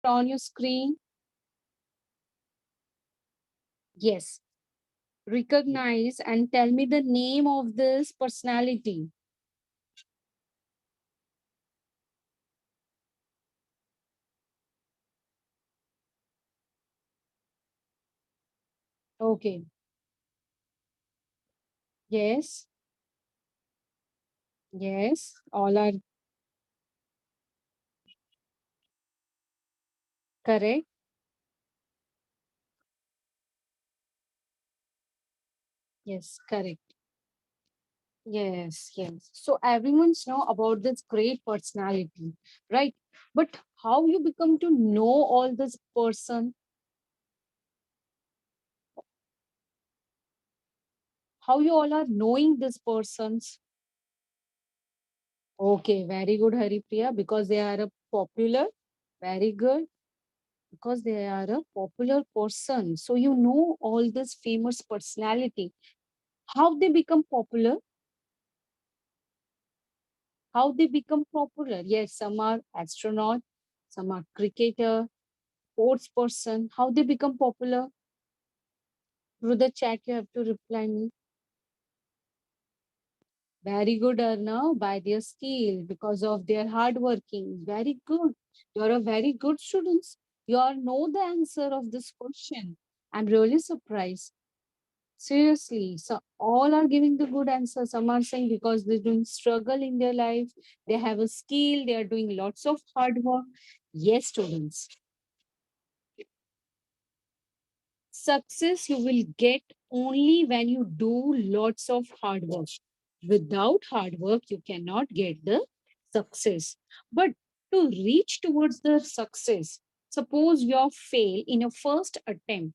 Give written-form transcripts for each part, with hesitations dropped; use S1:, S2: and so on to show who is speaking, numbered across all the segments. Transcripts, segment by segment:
S1: on your screen? Yes. Recognize and tell me the name of this personality. Okay. Yes. Yes. All are correct. Yes, correct. Yes, yes. So everyone's know about this great personality, right? But how you become to know all this person? How you all are knowing this persons? Okay, very good, Haripriya, because they are a popular. Very good, because they are a popular person. So you know all this famous personality. How they become popular? How they become popular? Yes, some are astronaut, some are cricketer, sports person. How they become popular? Through the chat, you have to reply me. Very good, Arna, by their skill, because of their hard working. Very good. You're a very good student. You all know the answer of this question. I'm really surprised. Seriously. So all are giving the good answer. Some are saying because they're doing struggle in their life, they have a skill, they are doing lots of hard work. Yes, students. Success you will get only when you do lots of hard work. Without hard work, you cannot get the success. But to reach towards the success, suppose you fail in a first attempt.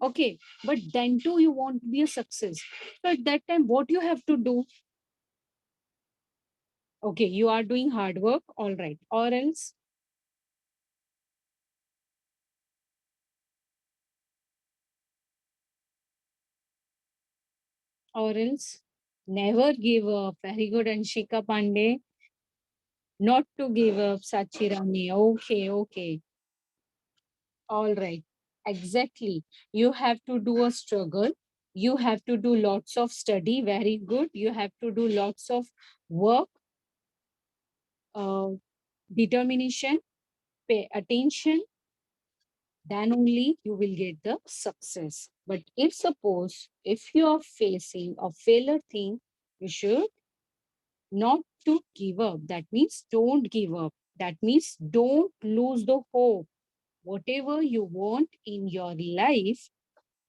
S1: Okay, but then too you want to be a success. So at that time, what you have to do? Okay, you are doing hard work, all right. Or else, never give up. Very good, Anshika Pandey. Not to give up, Sachirani. Okay, okay. All right. Exactly. You have to do a struggle. You have to do lots of study. Very good. You have to do lots of work, uh, determination, pay attention. Then only you will get the success. But if suppose if you are facing a failure thing, you should not to give up. That means don't give up. That means don't lose the hope. Whatever you want in your life,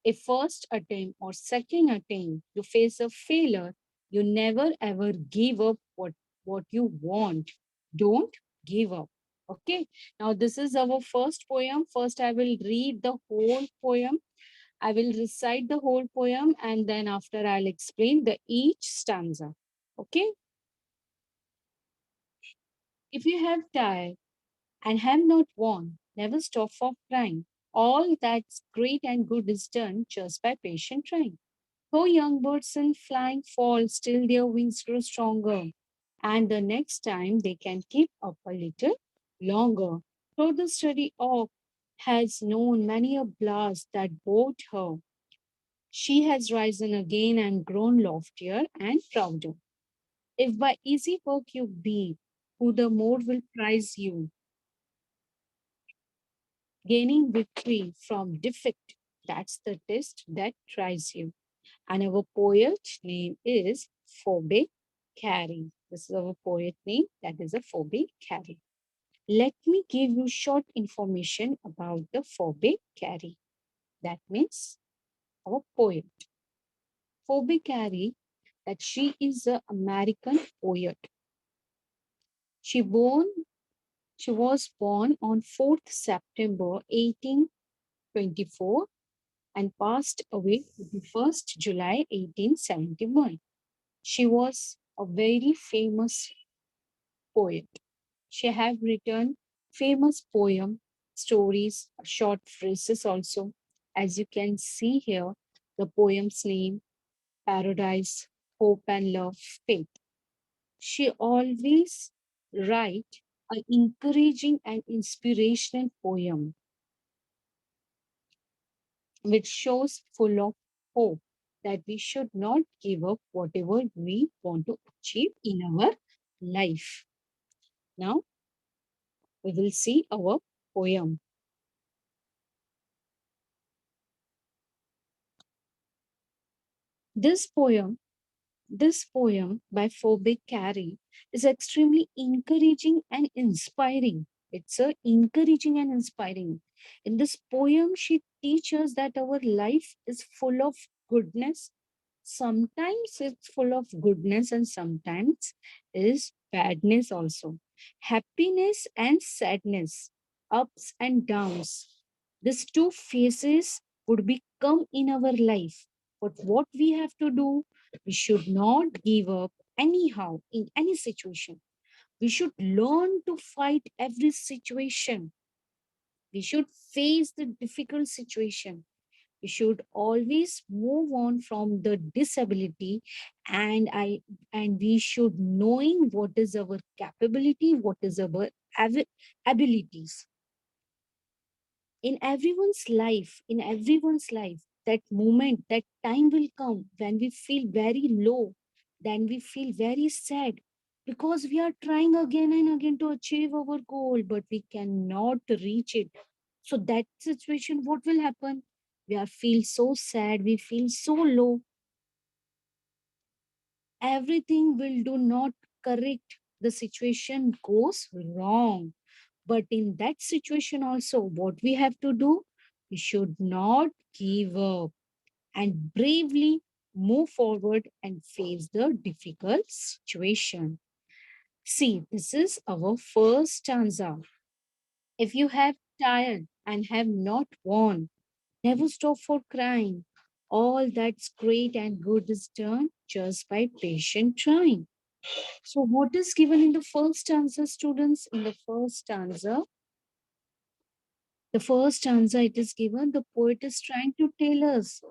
S1: a first attempt or second attempt, you face a failure, you never ever give up what you want. Don't give up. Okay. Now this is our first poem. First, I will read the whole poem. I will recite the whole poem and then after I'll explain the each stanza. Okay. If you have died and have not won, never stop for crying. All that's great and good is done just by patient trying. Though young birds in flying fall, still their wings grow stronger. And the next time they can keep up a little longer. Though the steady oak has known many a blast that bowed her, she has risen again and grown loftier and prouder. If by easy work you beat, who the more will prize you, gaining victory from defeat. That's the test that tries you. And our poet name is Phoebe Carey. This is our poet name. That is a Phoebe Carey. Let me give you short information about the Phoebe Carey. That means our poet. Phoebe Carey, that she is an American poet. She born she was born on 4th September 1824 and passed away 1st July 1871. She was a very famous poet. She have written famous poem, stories, short phrases also. As you can see here, the poem's name, Paradise, Hope and Love, Faith. She always write an encouraging and inspirational poem which shows full of hope that we should not give up whatever we want to achieve in our life. Now we will see our poem. This poem This poem by Phoebe Carey is extremely encouraging and inspiring. It's a encouraging and inspiring. In this poem, she teaches that our life is full of goodness. Sometimes it's full of goodness and sometimes is badness also. Happiness and sadness, ups and downs. These two phases would become in our life. But what we have to do, we should not give up anyhow in any situation. We should learn to fight every situation. We should face the difficult situation. We should always move on from the disability, and we should knowing what is our capability, what is our abilities. In everyone's life, that moment, that time will come when we feel very low, then we feel very sad, because we are trying again and again to achieve our goal, but we cannot reach it. So that situation, what will happen? We are feel so sad, we feel so low, everything will do not correct, the situation goes wrong. But in that situation also, what we have to do, we should not give up and bravely move forward and face the difficult situation. See, this is our first stanza. If you have tired and have not won, never stop for crying. All that's great and good is done just by patient trying. So, what is given in the first stanza, students? In the first stanza, it is given, the poet is trying to tell us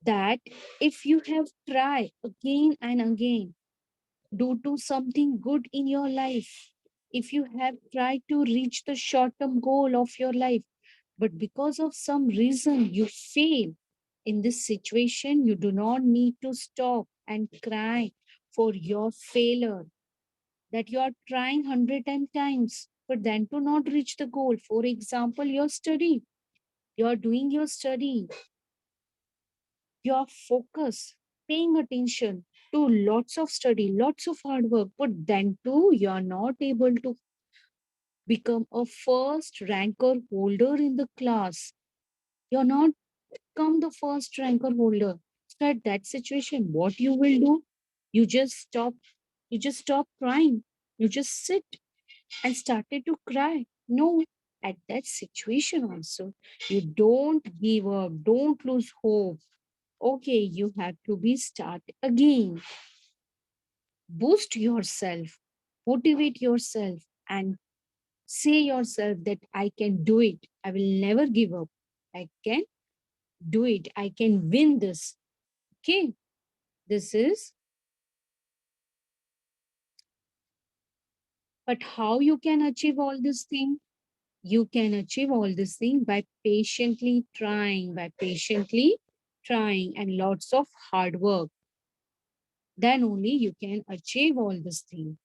S1: that if you have tried again and again, do to something good in your life, if you have tried to reach the short term goal of your life, but because of some reason you fail in this situation, you do not need to stop and cry for your failure, that you are trying 110 times, but then to not reach the goal. For example, your study, you are doing your study, your focus, paying attention to lots of study, lots of hard work, but then too you are not able to become a first ranker holder in the class. You're not become the first ranker holder. So at that situation, what you will do? You just stop, you just stop crying. You just sit and started to cry. No, at that situation also, you don't give up, don't lose hope. Okay, you have to be start again. Boost yourself, motivate yourself, and say yourself that I can do it. I will never give up. I can do it. I can win this. Okay, this is, but how you can achieve all this thing? You can achieve all this thing by patiently trying and lots of hard work. Then only you can achieve all this thing.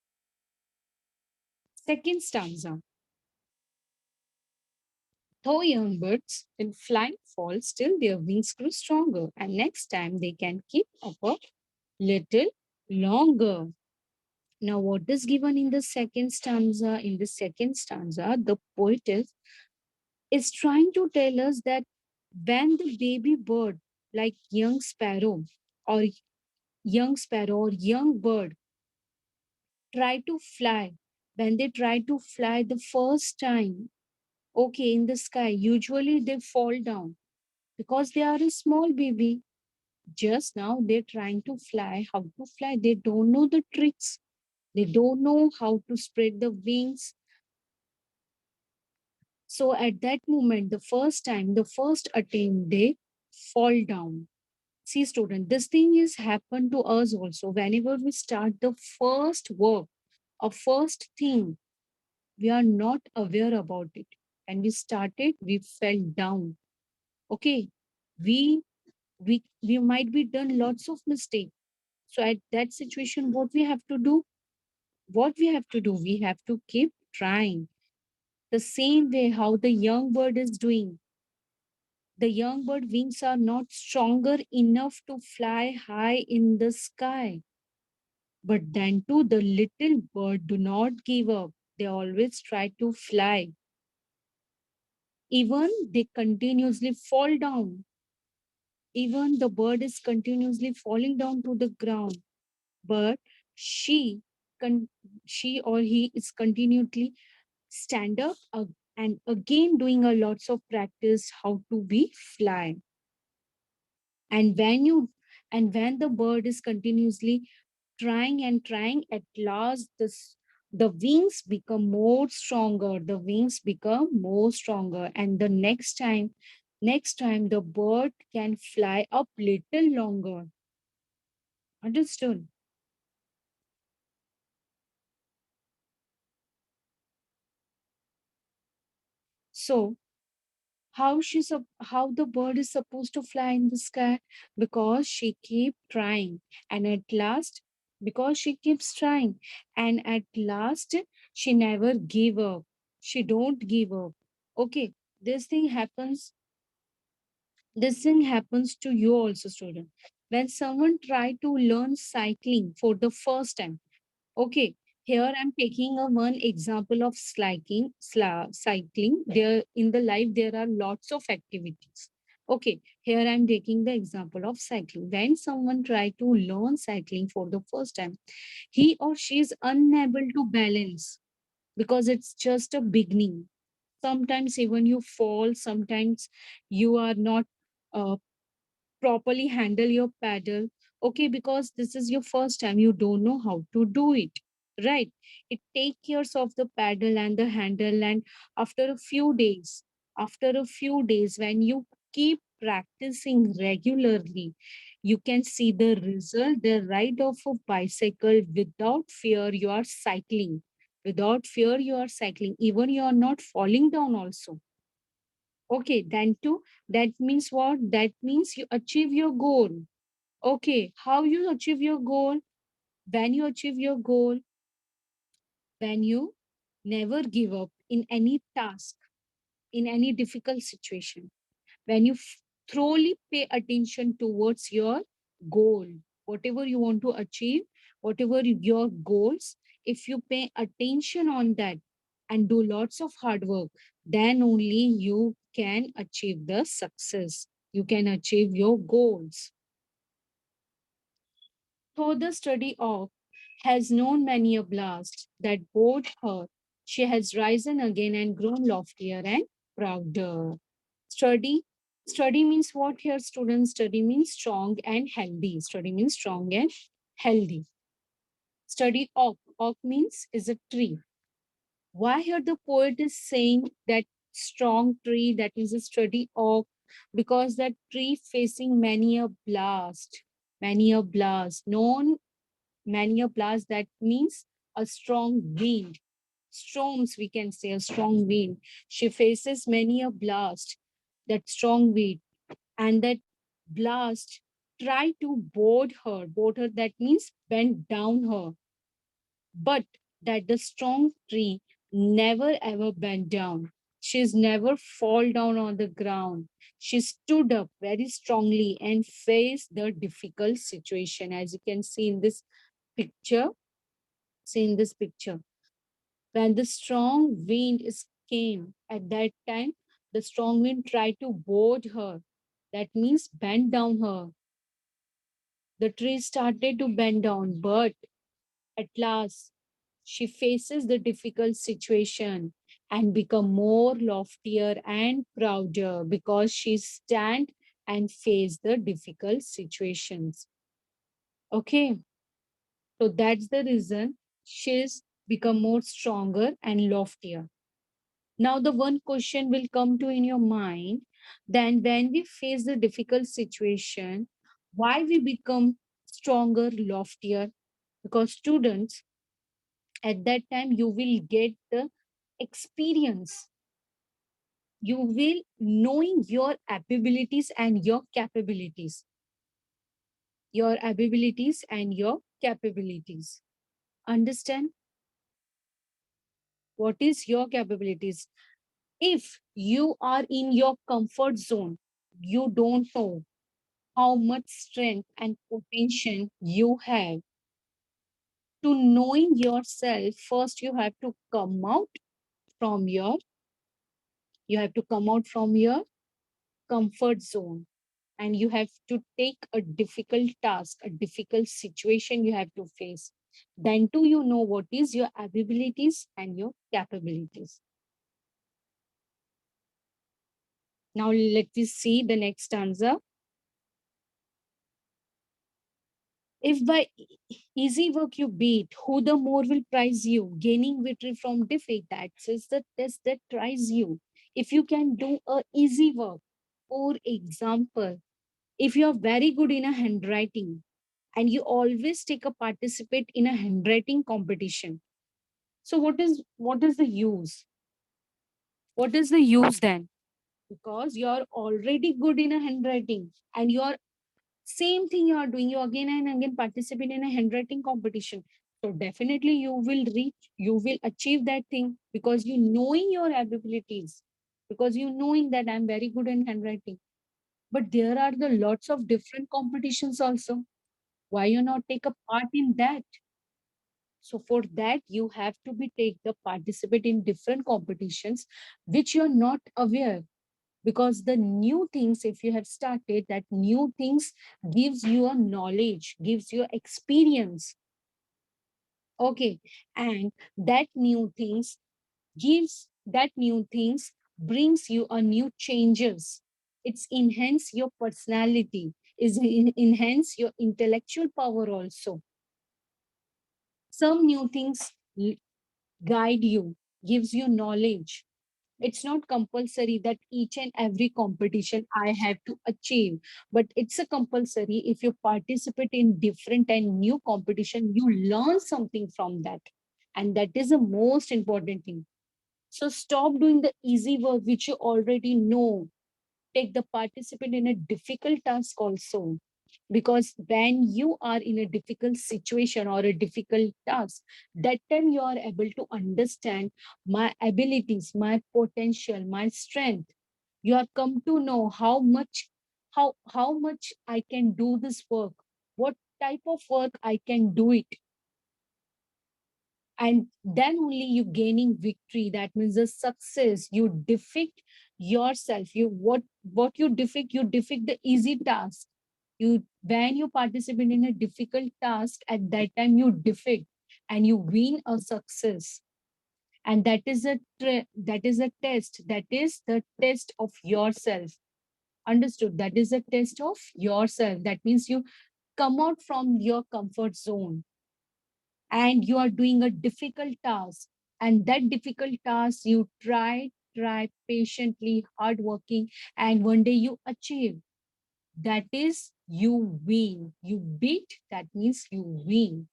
S1: Second stanza. Though young birds in flying fall, still their wings grow stronger, and next time they can keep up a little longer. Now, what is given in the second stanza? In the second stanza, the poet is trying to tell us that when the baby bird, like or young bird, try to fly, when they try to fly the first time, okay, in the sky, usually they fall down because they are a small baby. Just now they're trying to fly. How to fly? They don't know the tricks. They don't know how to spread the wings. So at that moment, the first time, the first attempt, they fall down. See, student, this thing is happened to us also. Whenever we start the first work or first thing, We are not aware about it. And we started, we fell down. Okay. We we might be done lots of mistakes. So at that situation, what we have to do? What we have to do? We have to keep trying. The same way how the young bird is doing. The young bird wings are not stronger enough to fly high in the sky. But then too, the little bird do not give up. They always try to fly. Even they continuously fall down. Even the bird is continuously falling down to the ground. But she, con- she or he is continually stand up and again doing a lots of practice how to be fly. And when the bird is continuously trying and trying, at last the wings become more stronger, the wings become more stronger, and the next time the bird can fly up little longer. Understood? So how the bird is supposed to fly in the sky? Because she keep trying, and at last, because she keeps trying, and at last she never give up. She don't give up. Okay, this thing happens. This thing happens to you also, student. When someone try to learn cycling for the first time. Okay, here I'm taking a one example of cycling. There in the life there are lots of activities. Okay, here I'm taking the example of cycling. When someone try to learn cycling for the first time, he or she is unable to balance because it's just a beginning. Sometimes even you fall. Sometimes you are not uh, properly handle your paddle. Okay, because this is your first time, you don't know how to do it, right? It take years of the paddle and the handle, and after a few days when you keep practicing regularly, you can see the result. The ride of a bicycle without fear, you are cycling. Without fear, you are cycling, even you are not falling down also. Okay, then too, that means what? That means you achieve your goal. Okay, how you achieve your goal? When you achieve your goal, when you never give up in any task, in any difficult situation, when you thoroughly pay attention towards your goal, whatever you want to achieve, whatever your goals, if you pay attention on that and do lots of hard work, then only you can achieve the success. You can achieve your goals. Though the study of has known many a blast that bore her, she has risen again and grown loftier and prouder. Study, study means what here, students? Study means strong and healthy. Study means strong and healthy. Study oak means is a tree. Why here the poet is saying that strong tree, that is a study oak? Because that tree facing many a blast, known many a blast, that means a strong wind, storms, we can say a strong wind. She faces many a blast, that strong wind, and that blast try to board her, that means bend down her. But that the strong tree never ever bent down. She's never fall down on the ground. She stood up very strongly and faced the difficult situation. As you can see in this picture, see in this picture, when the strong wind is came at that time, the strong wind tried to board her. That means bend down her. The tree started to bend down, but at last she faces the difficult situation and become more loftier and prouder because she stand and face the difficult situations. Okay, so that's the reason she's become more stronger and loftier. Now the one question will come to in your mind, then when we face the difficult situation, why we become stronger, loftier? Because students, at that time you will get the experience. You will knowing your abilities and your capabilities. Your abilities and your capabilities. Understand what is your capabilities. If you are in your comfort zone, you don't know how much strength and potential you have. To knowing yourself, first from your you have to come out from your comfort zone, and you have to take a difficult task, a difficult situation you have to face. Then too you know what is your abilities and your capabilities. Now let us see the next stanza. If by easy work you beat, who the more will prize you? Gaining victory from defeat, that is the test that tries you. If you can do a easy work, for example, if you are very good in a handwriting and you always take a participate in a handwriting competition, so what is the use? What is the use then? Because you are already good in a handwriting and you are same thing you are doing, you again and again participate in a handwriting competition, so definitely you will reach, you will achieve that thing, because you knowing your abilities, because you knowing that I'm very good in handwriting. But there are the lots of different competitions also. Why you not take a part in that? So for that you have to be take the participate in different competitions which you're not aware, because the new things, if you have started that new things, gives you a knowledge, gives you experience. Okay. And that new things that new things brings you a new changes. It's enhance your personality, is enhance your intellectual power also. Some new things guide you, gives you knowledge. It's not compulsory that each and every competition I have to achieve, but it's a compulsory. If you participate in different and new competition, you learn something from that, and that is the most important thing. So stop doing the easy work which you already know. Take the participant in a difficult task also, because when you are in a difficult situation or a difficult task, that time you are able to understand my abilities, my potential, my strength. You have come to know how much I can do this work, what type of work I can do it. And then only you gaining victory, that means the success. You defeat yourself. You defeat the easy task. You When you participate in a difficult task, at that time you defeat and you win a success. And that is the test of yourself. Understood? That is a test of yourself. That means you come out from your comfort zone and you are doing a difficult task, and that difficult task you try patiently, hardworking, and one day you achieve. That is, you win. You beat, that means you win.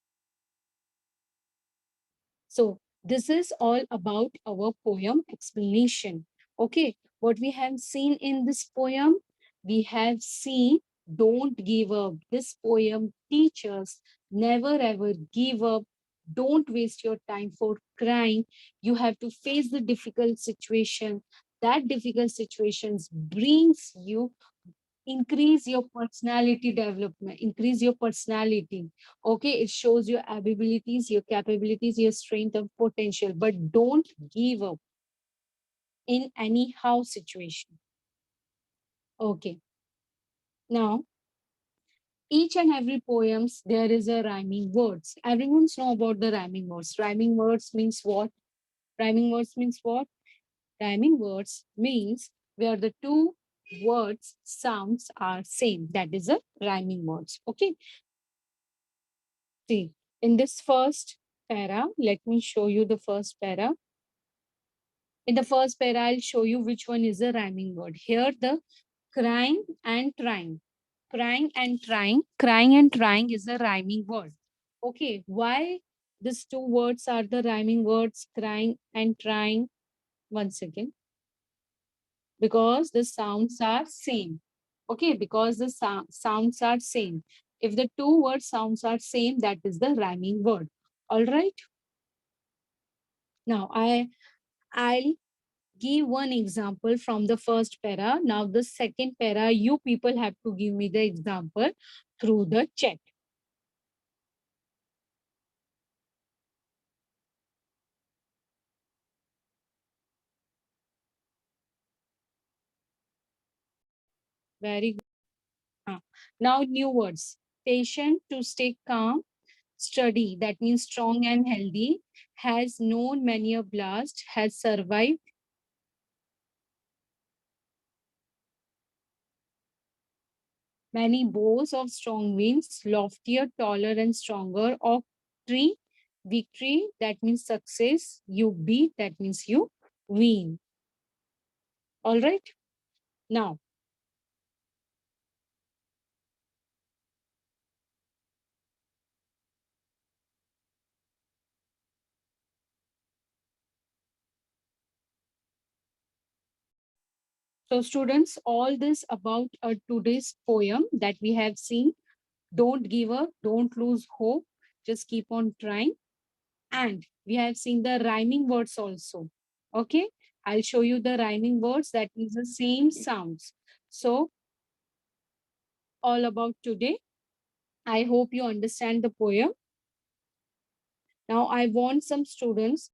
S1: So this is all about our poem explanation. Okay, what we have seen in this poem, we have seen don't give up. This poem teaches never ever give up. Don't waste your time for crying. You have to face the difficult situation. That difficult situations brings you, increase your personality development, increase your personality. Okay, it shows your abilities, your capabilities, your strength and potential, but don't give up in any how situation. Okay, now each and every poems there is a rhyming words. Everyone's know about the rhyming words. Rhyming words means what? Rhyming words means what? Rhyming words means where the two words sounds are same, that is a rhyming words. Okay, see, in this first para, let me show you the first para. In the first para, I'll show you which one is a rhyming word. Here, the crying and trying. Crying and trying is a rhyming word. Okay, why these two words are the rhyming words, crying and trying? One second. Because the sounds are same. Okay, because the sounds are same. If the two word sounds are same, that is the rhyming word. All right. Now I'll give one example from the first para. Now the second para, you people have to give me the example through the chat. Very good. Now new words. Patient, to stay calm. Study, that means strong and healthy. Has known many a blast. Has survived many bows of strong winds. Loftier, taller and stronger. Oak tree, victory, that means success. You beat, that means you win. All right. Now, so students, all this about today's poem that we have seen. Don't give up, don't lose hope, just keep on trying. And we have seen the rhyming words also. Okay, I'll show you the rhyming words that is the same sounds. So all about today. I hope you understand the poem. Now I want some students